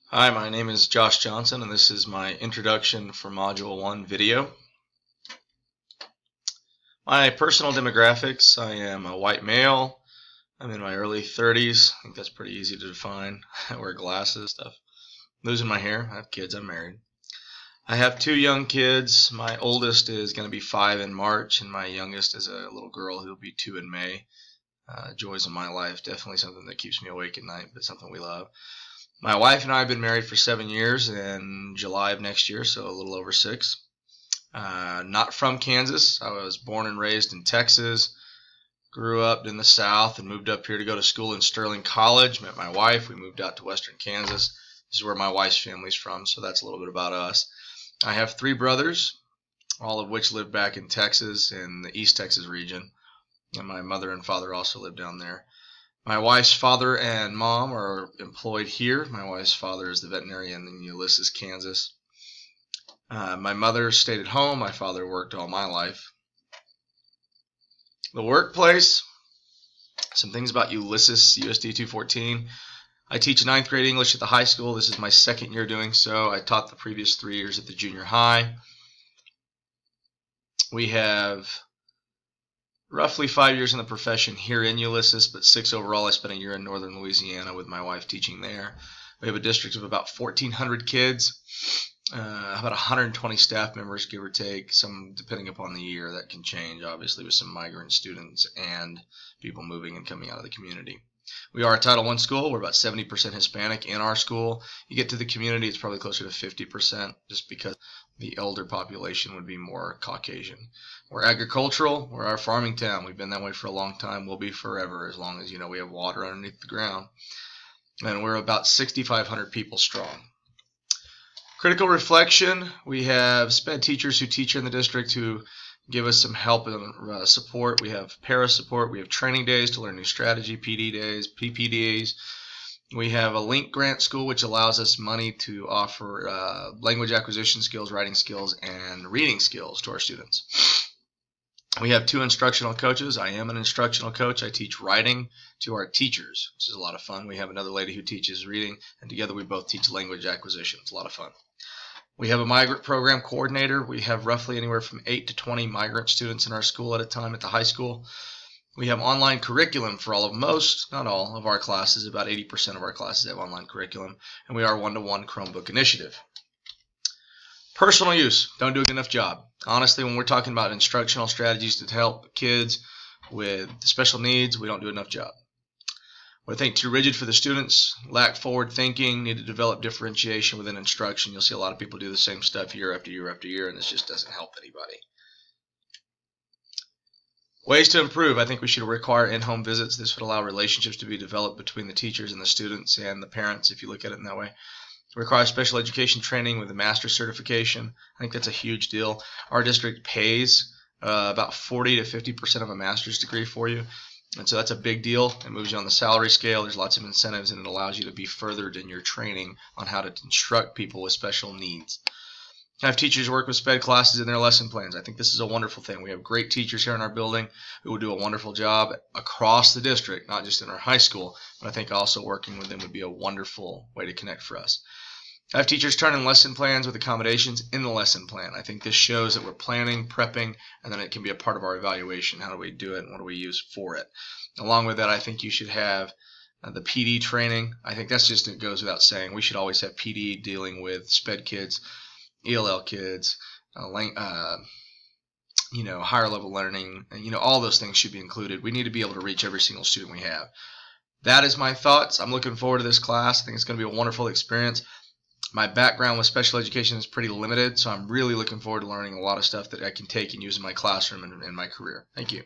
Hi, my name is Josh Johnson, and this is my introduction for Module 1 video. My personal demographics: I am a white male. I'm in my early 30s. I think that's pretty easy to define. I wear glasses, stuff. Losing my hair. I have kids. I'm married. I have two young kids. My oldest is going to be 5 in March, and my youngest is a little girl who will be 2 in May. Joys of my life. Definitely something that keeps me awake at night, but something we love. My wife and I have been married for 7 years in July of next year, so a little over 6. Not from Kansas. I was born and raised in Texas, grew up in the South, and moved up here to go to school in Sterling College. Met my wife. We moved out to western Kansas. This is where my wife's family's from, so that's a little bit about us. I have 3 brothers, all of which live back in Texas, in the East Texas region, and my mother and father also live down there. My wife's father and mom are employed here. My wife's father is the veterinarian in Ulysses, Kansas. My mother stayed at home. My father worked all my life. The workplace, some things about Ulysses, USD 214. I teach 9th grade English at the high school. This is my 2nd year doing so. I taught the previous 3 years at the junior high. We have roughly 5 years in the profession here in Ulysses, but 6 overall. I spent a year in northern Louisiana with my wife teaching there. We have a district of about 1,400 kids, about 120 staff members, give or take, some depending upon the year. That can change, obviously, with some migrant students and people moving and coming out of the community. We are a Title I school. We're about 70% Hispanic in our school. You get to the community, it's probably closer to 50%, just because the elder population would be more Caucasian. We're agricultural. We're our farming town. We've been that way for a long time. We'll be forever, as long as we have water underneath the ground. And we're about 6,500 people strong. Critical reflection: we have SPED teachers who teach in the district who give us some help and support. We have para support. We have training days to learn new strategy, PD days, PPDs. We have a LINK grant school, which allows us money to offer language acquisition skills, writing skills, and reading skills to our students. We have 2 instructional coaches. I am an instructional coach. I teach writing to our teachers, which is a lot of fun. We have another lady who teaches reading, and together we both teach language acquisition. It's a lot of fun. We have a migrant program coordinator. We have roughly anywhere from 8 to 20 migrant students in our school at a time at the high school. We have online curriculum for most, not all, of our classes. About 80% of our classes have online curriculum, and we are one-to-one Chromebook initiative. Personal use, don't do a good enough job. Honestly, when we're talking about instructional strategies to help kids with special needs, we don't do enough job. We think too rigid for the students, lack forward thinking, need to develop differentiation within instruction. You'll see a lot of people do the same stuff year after year after year, and this just doesn't help anybody. Ways to improve: I think we should require in-home visits. This would allow relationships to be developed between the teachers and the students and the parents, if you look at it in that way. Require special education training with a master's certification. I think that's a huge deal. Our district pays about 40 to 50% of a master's degree for you, and so that's a big deal. It moves you on the salary scale. There's lots of incentives, and it allows you to be furthered in your training on how to instruct people with special needs. Have teachers work with SPED classes in their lesson plans. I think this is a wonderful thing. We have great teachers here in our building who will do a wonderful job across the district, not just in our high school, but I think also working with them would be a wonderful way to connect for us. Have teachers turn in lesson plans with accommodations in the lesson plan. I think this shows that we're planning, prepping, and then it can be a part of our evaluation. How do we do it, and what do we use for it? Along with that, I think you should have the PD training. I think that's just, it goes without saying. We should always have PD dealing with SPED kids, ELL kids, higher level learning, and all those things should be included. We need to be able to reach every single student we have. That is my thoughts. I'm looking forward to this class. I think it's going to be a wonderful experience. My background with special education is pretty limited, so I'm really looking forward to learning a lot of stuff that I can take and use in my classroom and in my career. Thank you.